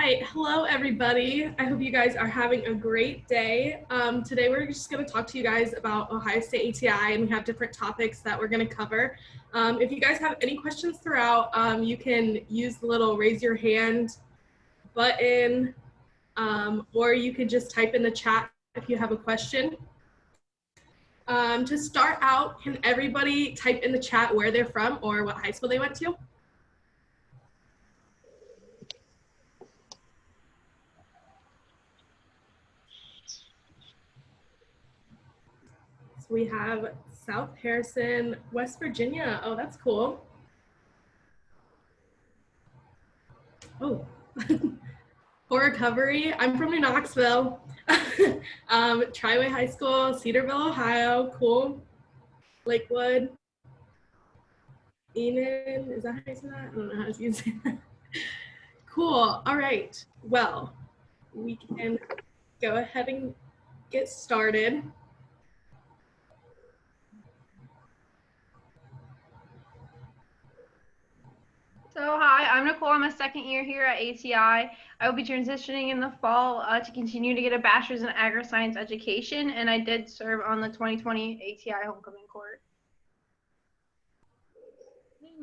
right, hello everybody. I hope you guys are having a great day. Today we're just going to talk to you guys about Ohio State ATI, and we have different topics that we're going to cover. If you guys have any questions throughout, you can use the little raise your hand button, or you could just type in the chat if you have a question. To start out, can everybody type in the chat where they're from or what high school they went to? We have South Harrison, West Virginia. Oh, that's cool. Oh, for recovery, I'm from New Knoxville. Triway High School, Cedarville, Ohio. Cool. Lakewood. Enid, is that how you say that? I don't know how to say that. Cool. All right. Well, we can go ahead and get started. So hi, I'm Nicole. I'm a second year here at ATI. I will be transitioning in the fall to continue to get a bachelor's in agri-science education, and I did serve on the 2020 ATI homecoming court.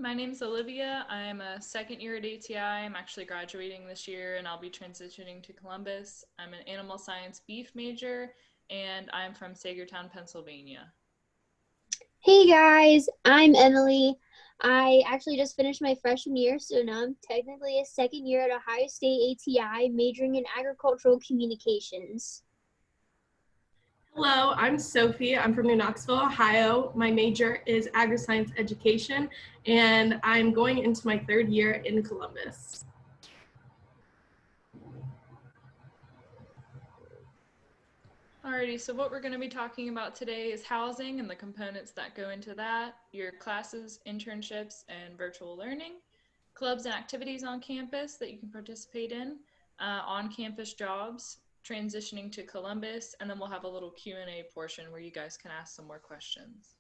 My name's Olivia. I'm a second year at ATI. I'm actually graduating this year and I'll be transitioning to Columbus. I'm an animal science beef major and I'm from Sagertown, Pennsylvania. Hey guys, I'm Emily. I actually just finished my freshman year, so now I'm technically a second year at Ohio State ATI, majoring in agricultural communications. Hello, I'm Sophie. I'm from New Knoxville, Ohio. My major is agri-science education, and I'm going into my third year in Columbus. Alrighty, so what we're going to be talking about today is housing and the components that go into that, your classes, internships, and virtual learning, clubs and activities on campus that you can participate in, on-campus jobs, transitioning to Columbus, and then we'll have a little Q&A portion where you guys can ask some more questions.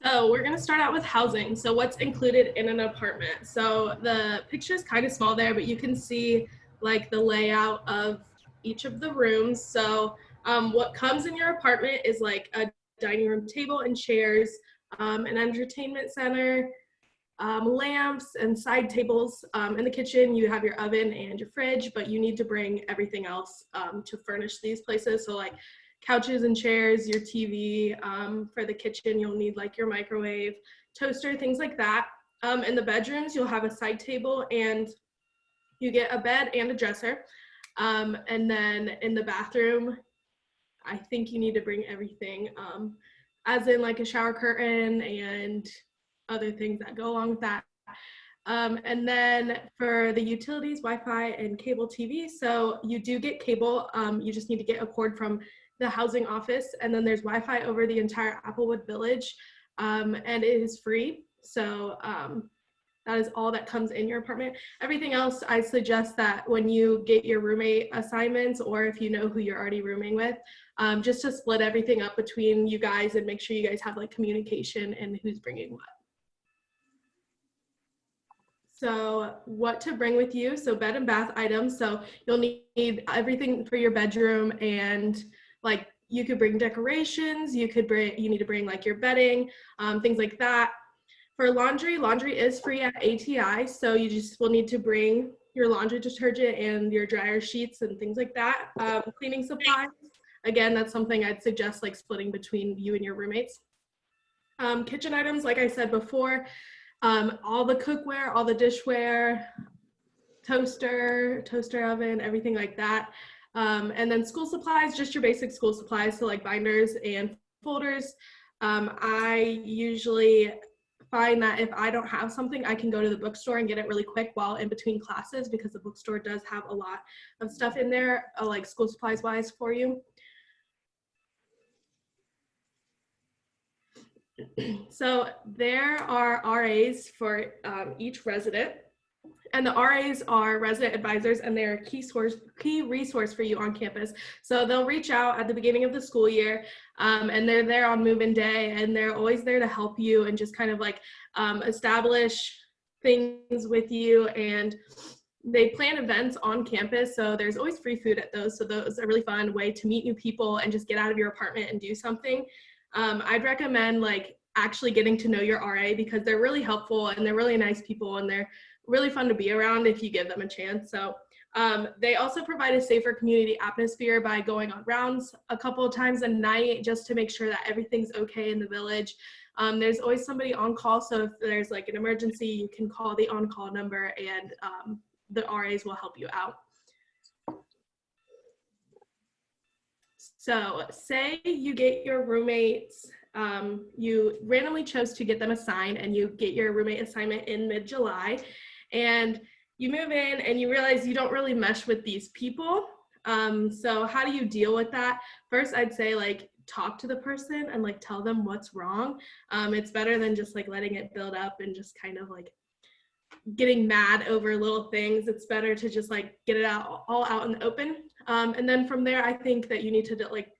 So we're going to start out with housing. So what's included in an apartment? So the picture is kind of small there, but you can see like the layout of each of the rooms. So what comes in your apartment is like a dining room table and chairs, an entertainment center, lamps and side tables. In the kitchen, you have your oven and your fridge, but you need to bring everything else to furnish these places. So like couches and chairs, your TV. For the kitchen, you'll need like your microwave, toaster, things like that. In the bedrooms, you'll have a side table and you get a bed and a dresser. And then in the bathroom, I think you need to bring everything, as in like a shower curtain and other things that go along with that. And then for the utilities, Wi-Fi and cable TV. So you do get cable. You just need to get a cord from the housing office. And then there's Wi-Fi over the entire Applewood Village, and it is free. So that is all that comes in your apartment. Everything else, I suggest that when you get your roommate assignments, or if you know who you're already rooming with, just to split everything up between you guys and make sure you guys have like communication and who's bringing what. So what to bring with you. So bed and bath items. So you'll need everything for your bedroom, and like you could bring decorations, you need to bring like your bedding, things like that. For laundry, laundry is free at ATI, so you just will need to bring your laundry detergent and your dryer sheets and things like that. Cleaning supplies, again, that's something I'd suggest like splitting between you and your roommates. Kitchen items, like I said before, all the cookware, all the dishware, toaster oven, everything like that. And then school supplies, just your basic school supplies, so like binders and folders. I usually find that if I don't have something, I can go to the bookstore and get it really quick while in between classes, because the bookstore does have a lot of stuff in there, like school supplies wise for you. So there are RAs for each resident, and the RAs are resident advisors, and they're a key resource for you on campus. So they'll reach out at the beginning of the school year, and they're there on move-in day, and they're always there to help you and just kind of like establish things with you, and they plan events on campus, so there's always free food at those. So those are a really fun way to meet new people and just get out of your apartment and do something. I'd recommend like actually getting to know your RA, because they're really helpful and they're really nice people and they're really fun to be around if you give them a chance. So they also provide a safer community atmosphere by going on rounds a couple of times a night just to make sure that everything's okay in the village. There's always somebody on call, so if there's like an emergency, you can call the on-call number, and the RAs will help you out. So say you get your roommates, you randomly chose to get them assigned, and you get your roommate assignment in mid-July, and you move in and you realize you don't really mesh with these people. So how do you deal with that? First, I'd say like talk to the person and like tell them what's wrong. It's better than just like letting it build up and just kind of like getting mad over little things. It's better to just like get it all out in the open. And then from there, I think that you need to like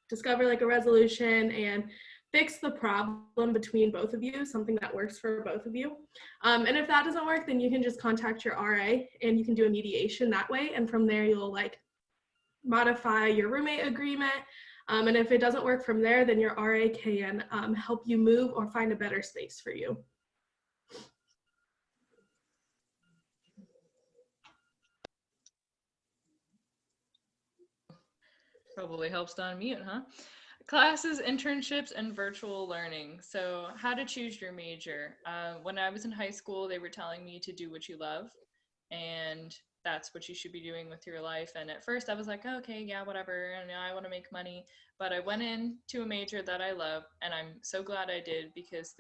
discover like a resolution and fix the problem between both of you, something that works for both of you. And if that doesn't work, then you can just contact your RA and you can do a mediation that way. And from there, you'll like modify your roommate agreement. And if it doesn't work from there, then your RA can help you move or find a better space for you. Probably helps to unmute, huh? Classes, internships, and virtual learning. So how to choose your major. When I was in high school, they were telling me to do what you love, and that's what you should be doing with your life. And at first I was like, oh, okay, yeah, whatever, and I want to make money. But I went into a major that I love, and I'm so glad I did, because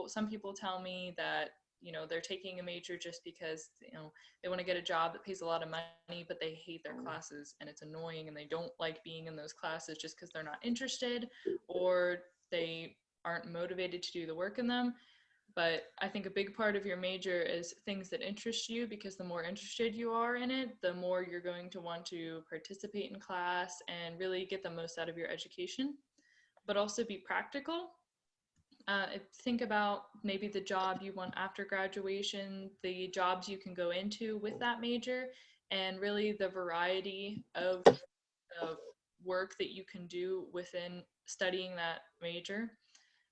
some people tell me that, you know, they're taking a major just because, you know, they want to get a job that pays a lot of money, but they hate their classes and it's annoying and they don't like being in those classes just because they're not interested or they aren't motivated to do the work in them. But I think a big part of your major is things that interest you, because the more interested you are in it, the more you're going to want to participate in class and really get the most out of your education, but also be practical. Think about maybe the job you want after graduation, the jobs you can go into with that major, and really the variety of work that you can do within studying that major,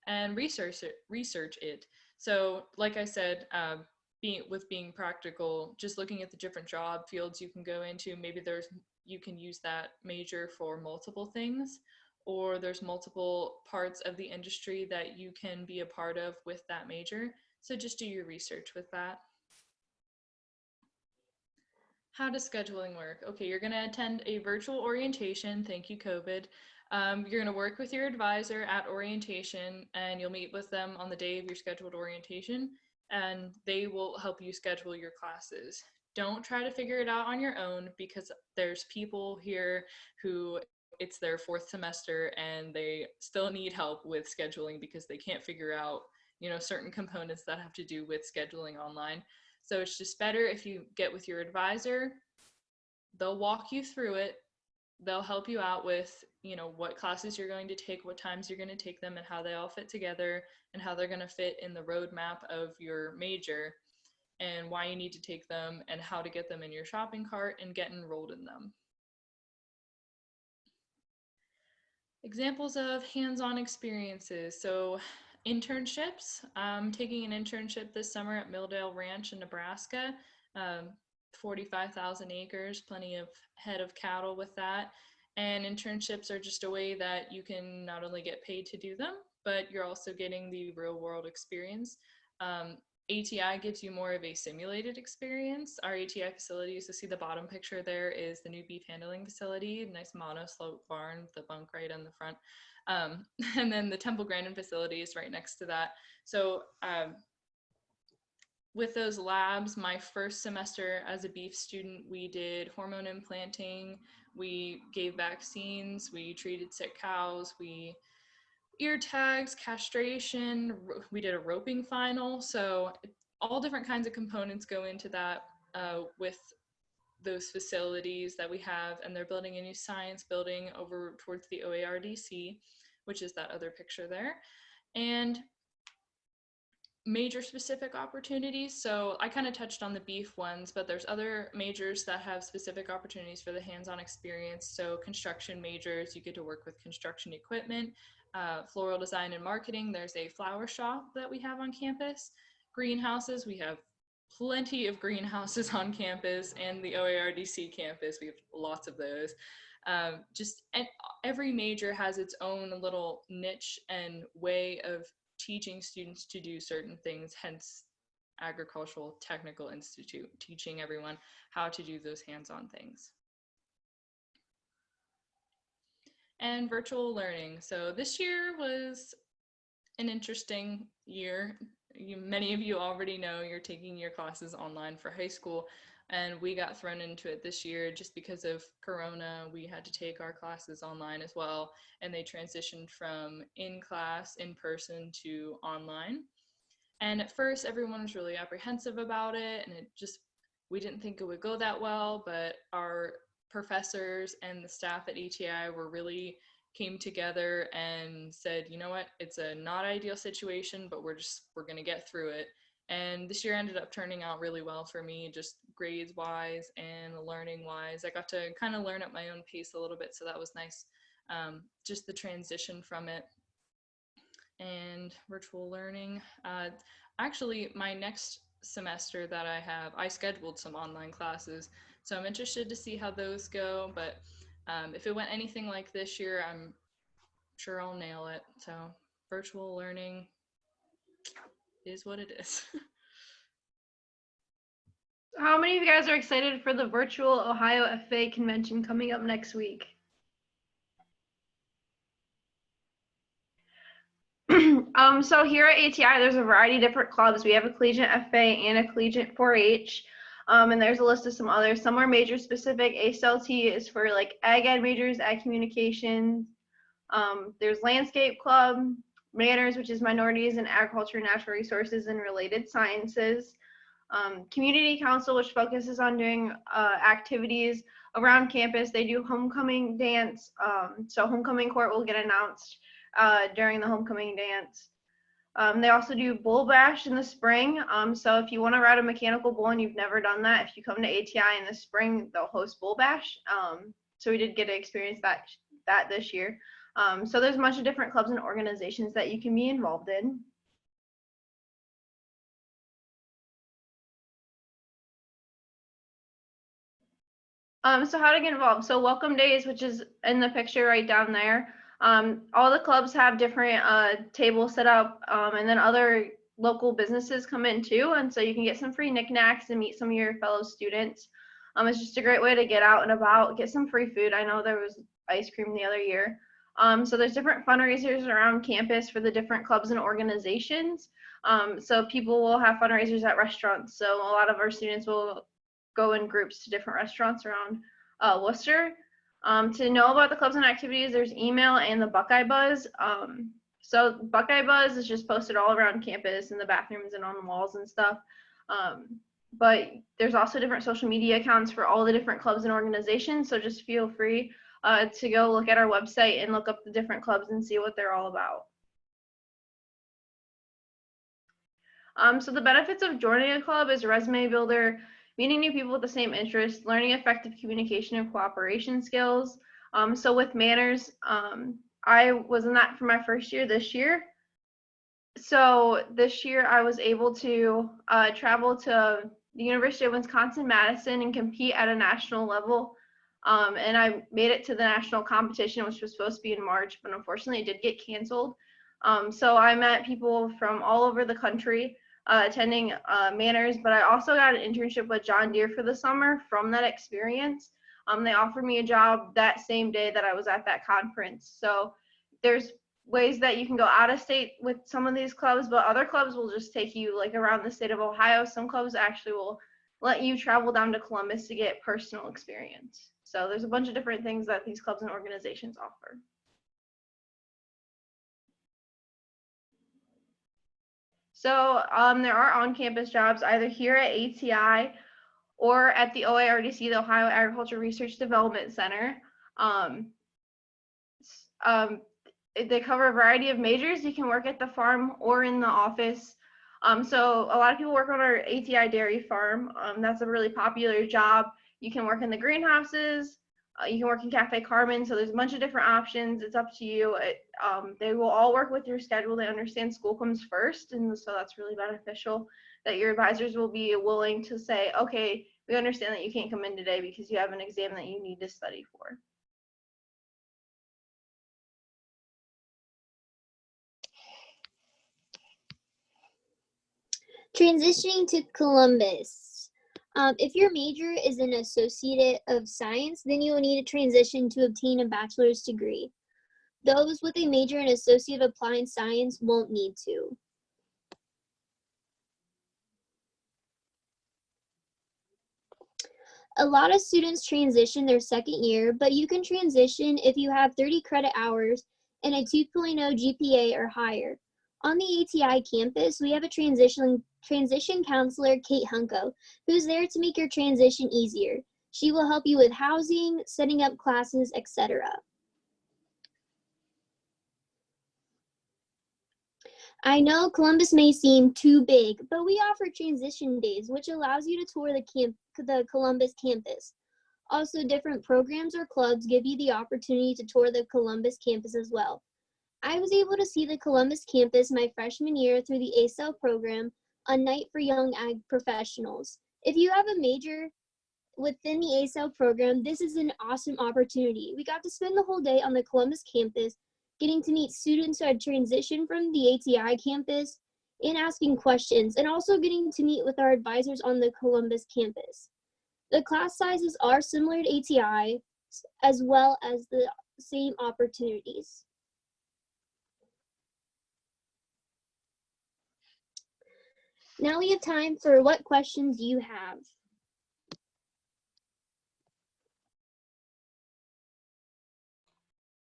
and research it. So like I said, being practical, just looking at the different job fields you can go into, maybe you can use that major for multiple things, or there's multiple parts of the industry that you can be a part of with that major. So just do your research with that. How does scheduling work? Okay, you're going to attend a virtual orientation. Thank you, COVID. You're going to work with your advisor at orientation, and you'll meet with them on the day of your scheduled orientation, and they will help you schedule your classes. Don't try to figure it out on your own, because there's people here who it's their fourth semester and they still need help with scheduling because they can't figure out, you know, certain components that have to do with scheduling online. So it's just better if you get with your advisor. They'll walk you through it. They'll help you out with, you know, what classes you're going to take, what times you're going to take them, and how they all fit together, and how they're going to fit in the roadmap of your major, and why you need to take them, and how to get them in your shopping cart and get enrolled in them. Examples of hands-on experiences. So internships. I'm taking an internship this summer at Milldale Ranch in Nebraska. 45,000 acres, plenty of head of cattle with that. And internships are just a way that you can not only get paid to do them, but you're also getting the real world experience. ATI gives you more of a simulated experience. Our ATI facilities, you see the bottom picture there is the new beef handling facility, nice mono-slope barn, the bunk right on the front. And then the Temple Grandin facility is right next to that. So with those labs, my first semester as a beef student, we did hormone implanting, we gave vaccines, we treated sick cows, we ear tags, castration, we did a roping final. So all different kinds of components go into that with those facilities that we have, and they're building a new science building over towards the OARDC, which is that other picture there. And major specific opportunities. So I kind of touched on the beef ones, but there's other majors that have specific opportunities for the hands-on experience. So construction majors, you get to work with construction equipment. Floral design and marketing, there's a flower shop that we have on campus. Greenhouses, we have plenty of greenhouses on campus, and the OARDC campus, we have lots of those. And every major has its own little niche and way of teaching students to do certain things, hence Agricultural Technical Institute, teaching everyone how to do those hands-on things. And virtual learning. So this year was an interesting year. Many of you already know you're taking your classes online for high school, and we got thrown into it this year just because of Corona. We had to take our classes online as well, and they transitioned from in-class, in-person to online. And at first, everyone was really apprehensive about it, and we didn't think it would go that well, but our professors and the staff at ATI came together and said, you know what, it's a not ideal situation, but we're going to get through it. And this year ended up turning out really well for me, just grades wise and learning wise. I got to kind of learn at my own pace a little bit, so that was nice. Just the transition from it. And virtual learning. Actually, my next semester that I scheduled some online classes, so I'm interested to see how those go. But if it went anything like this year, I'm sure I'll nail it. So virtual learning is what it is. How many of you guys are excited for the virtual Ohio FA convention coming up next week? So here at ATI, there's a variety of different clubs. We have a collegiate FA and a collegiate 4-H. And there's a list of some others. Some are major specific. ACLT is for like ag ed majors, ag communications. There's landscape club, manners, which is minorities in agriculture, natural resources, and related sciences. Community council, which focuses on doing activities around campus. They do homecoming dance. So homecoming court will get announced during the homecoming dance. They also do bull bash in the spring. So if you want to ride a mechanical bull and you've never done that, if you come to ATI in the spring, they'll host bull bash. So we did get to experience that this year. So there's a bunch of different clubs and organizations that you can be involved in. So how to get involved? So welcome days, which is in the picture right down there. All the clubs have different tables set up, and then other local businesses come in too, and so you can get some free knickknacks and meet some of your fellow students. It's just a great way to get out and about, get some free food. I know there was ice cream the other year. So there's different fundraisers around campus for the different clubs and organizations. So people will have fundraisers at restaurants. So a lot of our students will go in groups to different restaurants around Worcester. To know about the clubs and activities, there's email and the Buckeye Buzz. So Buckeye Buzz is just posted all around campus in the bathrooms and on the walls and stuff. But there's also different social media accounts for all the different clubs and organizations. So just feel free to go look at our website and look up the different clubs and see what they're all about. So the benefits of joining a club is resume builder, meeting new people with the same interests, learning effective communication and cooperation skills. So with manners, I was in that for my first year this year. So this year I was able to travel to the University of Wisconsin-Madison and compete at a national level. And I made it to the national competition, which was supposed to be in March, but unfortunately it did get canceled. So I met people from all over the country attending manners, but I also got an internship with John Deere for the summer from that experience. They offered me a job that same day that I was at that conference. So there's ways that you can go out of state with some of these clubs, but other clubs will just take you like around the state of Ohio. Some clubs actually will let you travel down to Columbus to get personal experience. So there's a bunch of different things that these clubs and organizations offer. So there are on-campus jobs either here at ATI or at the OARDC, the Ohio Agriculture Research Development Center. They cover a variety of majors. You can work at the farm or in the office. So a lot of people work on our ATI dairy farm. That's a really popular job. You can work in the greenhouses. You can work in Cafe Carmen. So there's a bunch of different options. It's up to you. They will all work with your schedule. They understand school comes first. And so that's really beneficial that your advisors will be willing to say, okay, we understand that you can't come in today because you have an exam that you need to study for. Transitioning to Columbus. If your major is an Associate of Science, then you will need to transition to obtain a bachelor's degree. Those with a major in Associate of Applied Science won't need to. A lot of students transition their second year, but you can transition if you have 30 credit hours and a 2.0 GPA or higher. On the ATI campus, we have a transition counselor, Kate Hunko, who's there to make your transition easier. She will help you with housing, setting up classes, etc. I know Columbus may seem too big, but we offer transition days, which allows you to tour the Columbus campus. Also, different programs or clubs give you the opportunity to tour the Columbus campus as well. I was able to see the Columbus campus my freshman year through the ASEL program, a night for young ag professionals. If you have a major within the ASEL program, this is an awesome opportunity. We got to spend the whole day on the Columbus campus, getting to meet students who had transitioned from the ATI campus and asking questions, and also getting to meet with our advisors on the Columbus campus. The class sizes are similar to ATI, as well as the same opportunities. Now we have time for what questions you have.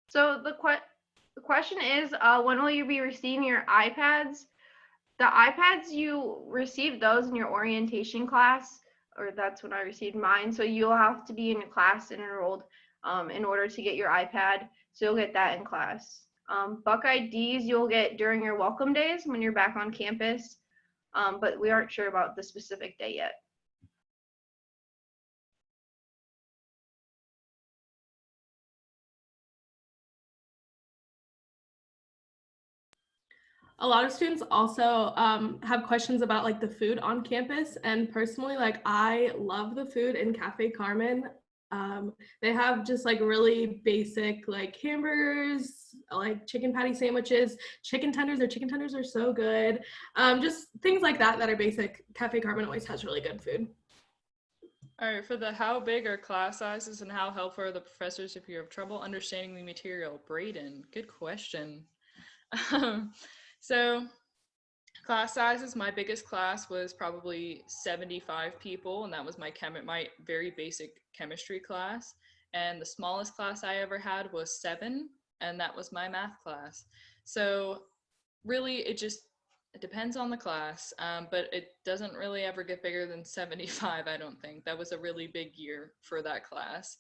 So the question is, when will you be receiving your iPads? The iPads, you received those in your orientation class, or that's when I received mine. So you'll have to be in a class and enrolled in order to get your iPad. So you'll get that in class. Buckeye Ds you'll get during your welcome days when you're back on campus, but we aren't sure about the specific day yet. A lot of students also have questions about like the food on campus, and personally, like I love the food in Cafe Carmen. They have just like really basic like hamburgers, like chicken patty sandwiches, chicken tenders. Their chicken tenders are so good. Just things like that that are basic. Cafe Carmen always has really good food. All right, for the how big are class sizes and how helpful are the professors if you have trouble understanding the material? Braden, good question. So class sizes, my biggest class was probably 75 people, and that was my very basic chemistry class. And the smallest class I ever had was 7, and that was my math class. So really, it depends on the class, but it doesn't really ever get bigger than 75, I don't think. That was a really big year for that class.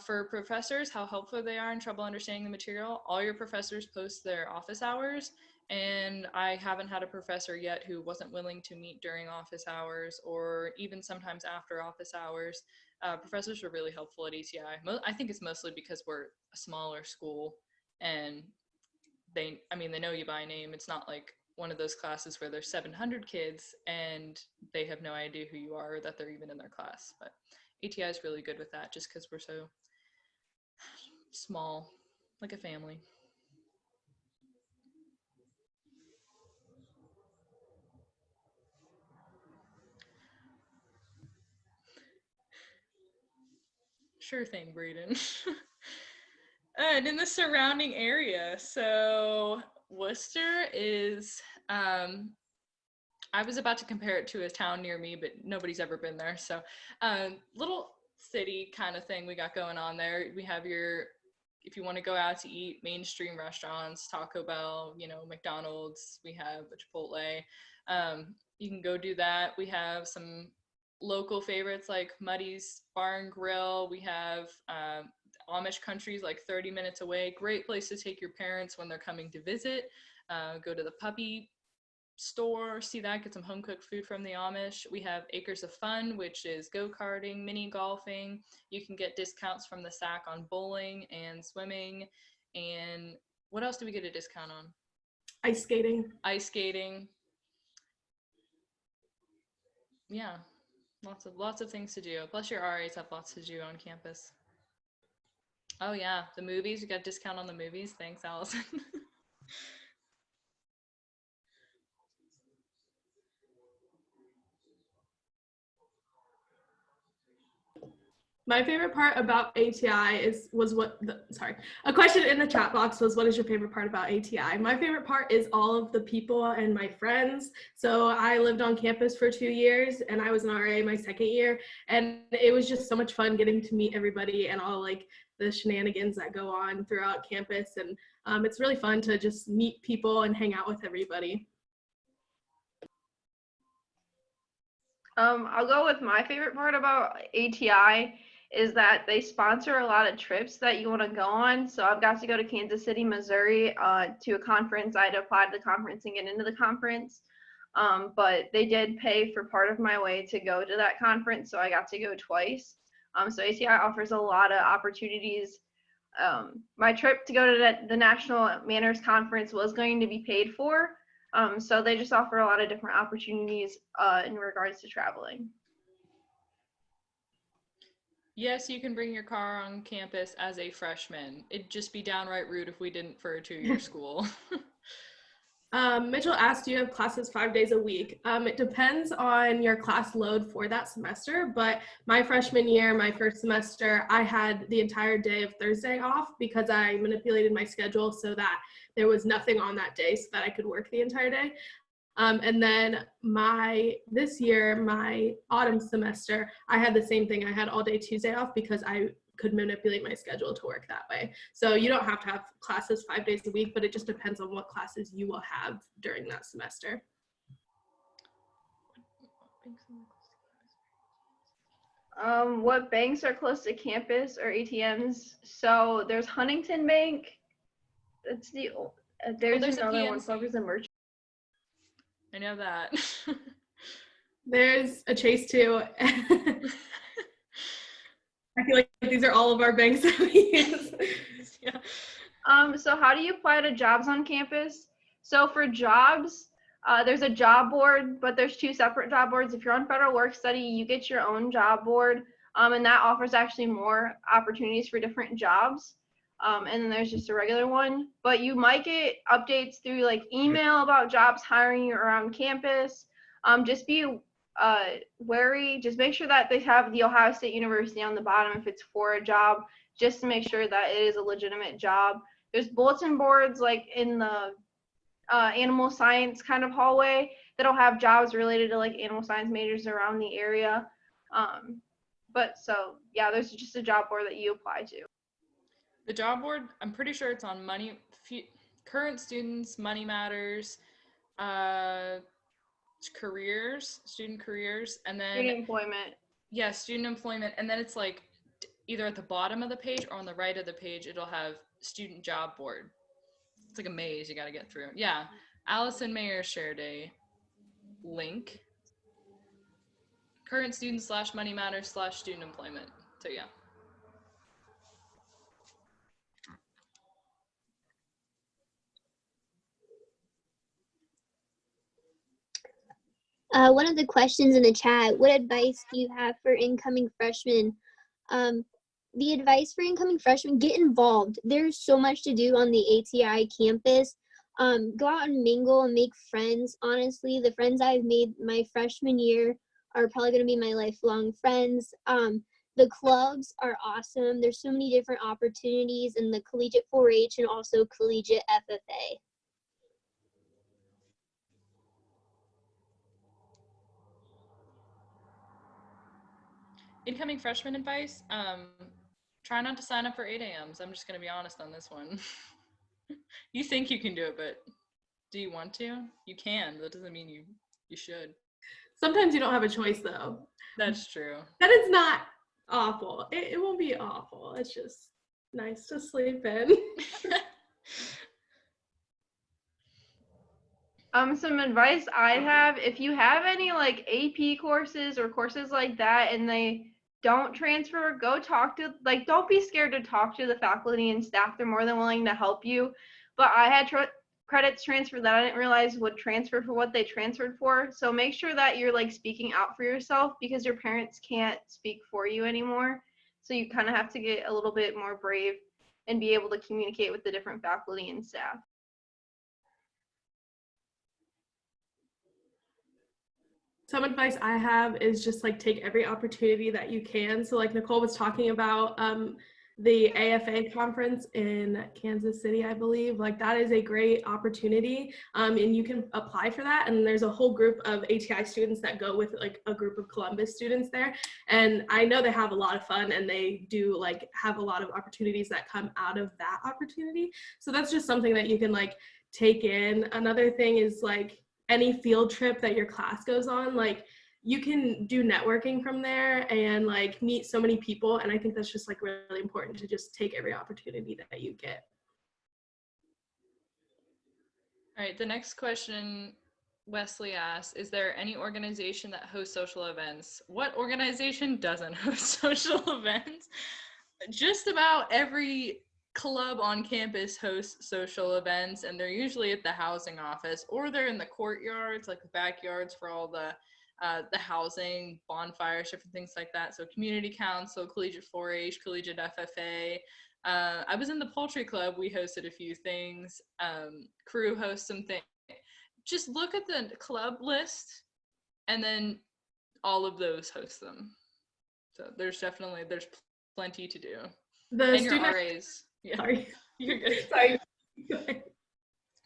For professors, how helpful they are in trouble understanding the material, all your professors post their office hours, and I haven't had a professor yet who wasn't willing to meet during office hours or even sometimes after office hours. Professors were really helpful at ATI. I think it's mostly because we're a smaller school and they know you by name. It's not like one of those classes where there's 700 kids and they have no idea who you are or that they're even in their class. But ATI is really good with that just because we're so small, like a family. Sure thing, Braden. And in the surrounding area, so Worcester is, I was about to compare it to a town near me, but nobody's ever been there. So little city kind of thing we got going on there. We have if you want to go out to eat, mainstream restaurants, Taco Bell, McDonald's, we have a Chipotle. You can go do that. We have some local favorites like Muddy's Bar and Grill. We have Amish country's like 30 minutes away. Great place to take your parents when they're coming to visit. Go to the puppy store, see that, get some home cooked food from the Amish. We have Acres of Fun, which is go-karting, mini golfing. You can get discounts from the SAC on bowling and swimming. And what else do we get a discount on? Ice skating. Ice skating. Yeah, lots of things to do. Plus your RAs have lots to do on campus. Oh yeah, the movies, we got a discount on the movies. Thanks, Allison. My favorite part about ATI a question in the chat box was, what is your favorite part about ATI? My favorite part is all of the people and my friends. So I lived on campus for 2 years and I was an RA my second year. And it was just so much fun getting to meet everybody and all like the shenanigans that go on throughout campus. And it's really fun to just meet people and hang out with everybody. I'll go with my favorite part about ATI is that they sponsor a lot of trips that you want to go on. So I've got to go to Kansas City, Missouri to a conference. I had to apply to the conference and get into the conference. But they did pay for part of my way to go to that conference. So I got to go twice. So ATI offers a lot of opportunities. My trip to go to the National Manners Conference was going to be paid for. So they just offer a lot of different opportunities in regards to traveling. Yes, you can bring your car on campus as a freshman. It'd just be downright rude if we didn't for a 2-year school. Mitchell asked, do you have classes 5 days a week? It depends on your class load for that semester, but my freshman year, my first semester, I had the entire day of Thursday off because I manipulated my schedule so that there was nothing on that day so that I could work the entire day. And then this year, my autumn semester, I had the same thing. I had all day Tuesday off because I could manipulate my schedule to work that way. So you don't have to have classes 5 days a week, but it just depends on what classes you will have during that semester. What banks are close to campus or ATMs? So there's Huntington Bank. That's there's another one, Focus and Merchant. I know that. There's a Chase too. I feel like these are all of our banks that we use. Yeah. So how do you apply to jobs on campus? So for jobs, there's a job board, but there's 2 separate job boards. If you're on federal work study, you get your own job board, and that offers actually more opportunities for different jobs. And then there's just a regular one, but you might get updates through like email about jobs hiring you around campus. Just be wary. Just make sure that they have the Ohio State University on the bottom if it's for a job, just to make sure that it is a legitimate job. There's bulletin boards like in the animal science kind of hallway that'll have jobs related to like animal science majors around the area. But so yeah, there's just a job board that you apply to. The job board, I'm pretty sure it's on current students, Money Matters, student careers, and then student employment. Yeah, student employment, and then it's like either at the bottom of the page or on the right of the page, it'll have student job board. It's like a maze you got to get through. Yeah, Allison Mayer shared a link. Current students / Money Matters / student employment. So yeah. One of the questions in the chat, what advice do you have for incoming freshmen? The advice for incoming freshmen, get involved. There's so much to do on the ATI campus. Go out and mingle and make friends. Honestly, the friends I've made my freshman year are probably going to be my lifelong friends. The clubs are awesome. There's so many different opportunities in the collegiate 4-H and also collegiate FFA. Incoming freshman advice, try not to sign up for 8 a.m.s. I'm just going to be honest on this one. You think you can do it, but do you want to? You can, but that doesn't mean you should. Sometimes you don't have a choice though. That's true. That is not awful. It won't be awful. It's just nice to sleep in. Some advice I'd have, if you have any like AP courses or courses like that and they don't transfer, go talk to, like, don't be scared to talk to the faculty and staff. They're more than willing to help you. But I had credits transfer that I didn't realize would transfer for what they transferred for. So make sure that you're like speaking out for yourself, because your parents can't speak for you anymore. So you kind of have to get a little bit more brave and be able to communicate with the different faculty and staff. Some advice I have is just like take every opportunity that you can. So like Nicole was talking about the AFA conference in Kansas City, I believe, like that is a great opportunity, and you can apply for that. And there's a whole group of ATI students that go with like a group of Columbus students there. And I know they have a lot of fun, and they do like have a lot of opportunities that come out of that opportunity. So that's just something that you can like take in. Another thing is like any field trip that your class goes on, like you can do networking from there and like meet so many people. And I think that's just like really important to just take every opportunity that you get. All right, the next question Wesley asked, is there any organization that hosts social events? What organization doesn't host social events? Just about every club on campus hosts social events, and they're usually at the housing office, or they're in the courtyards, like the backyards for all the housing, bonfires, different things like that. So community council, collegiate 4-H, collegiate FFA. I was in the poultry club. We hosted a few things. Crew hosts some things. Just look at the club list, and then all of those host them. So there's plenty to do. The and student your RAs. Yeah. Sorry. You're good. Sorry.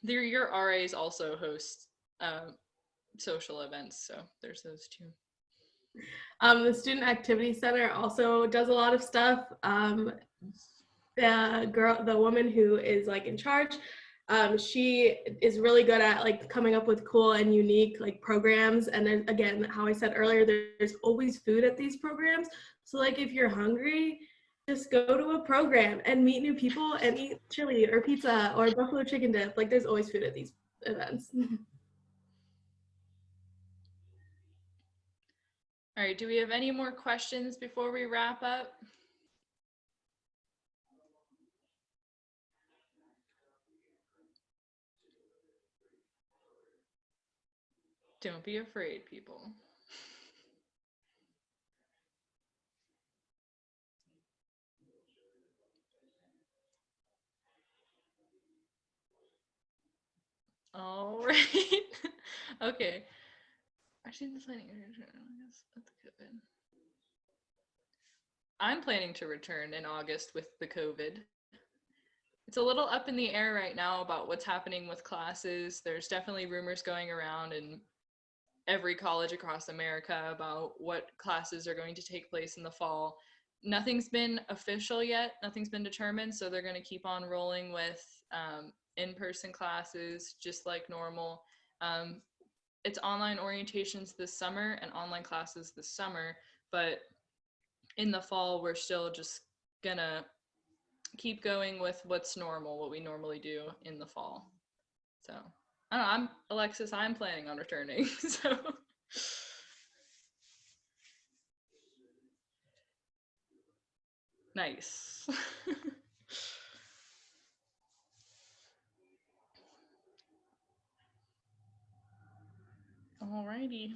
Your RAs also host social events, so there's those two. The Student Activity Center also does a lot of stuff. The woman who is like in charge, she is really good at like coming up with cool and unique like programs. And then again, how I said earlier, there's always food at these programs. So like if you're hungry, just go to a program and meet new people and eat chili or pizza or buffalo chicken dip. Like there's always food at these events. All right, do we have any more questions before we wrap up? Don't be afraid, people. All right. Okay. Actually, planning to return in August with the COVID. I'm planning to return in August with the COVID. It's a little up in the air right now about what's happening with classes. There's definitely rumors going around in every college across America about what classes are going to take place in the fall. Nothing's been official yet. Nothing's been determined. So they're going to keep on rolling with in-person classes just like normal. It's online orientations this summer and online classes this summer, but in the fall, we're still just gonna keep going with what's normal, what we normally do in the fall. So, I don't know, Alexis, I'm planning on returning, so. Nice. Alrighty.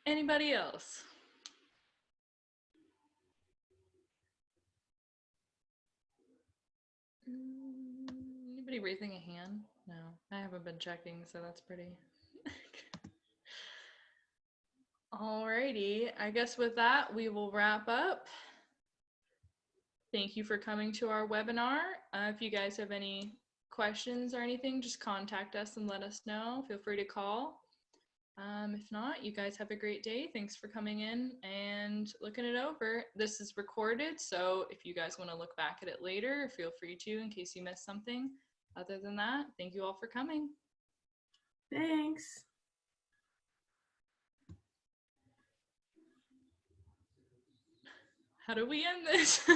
Anybody else? Anybody raising a hand? No, I haven't been checking, so that's pretty. Alrighty, I guess with that, we will wrap up. Thank you for coming to our webinar. If you guys have any questions or anything, just contact us and let us know. Feel free to call. If not, you guys have a great day. Thanks for coming in and looking it over. This is recorded, so if you guys want to look back at it later, feel free to in case you missed something. Other than that, thank you all for coming. Thanks. how do we end this?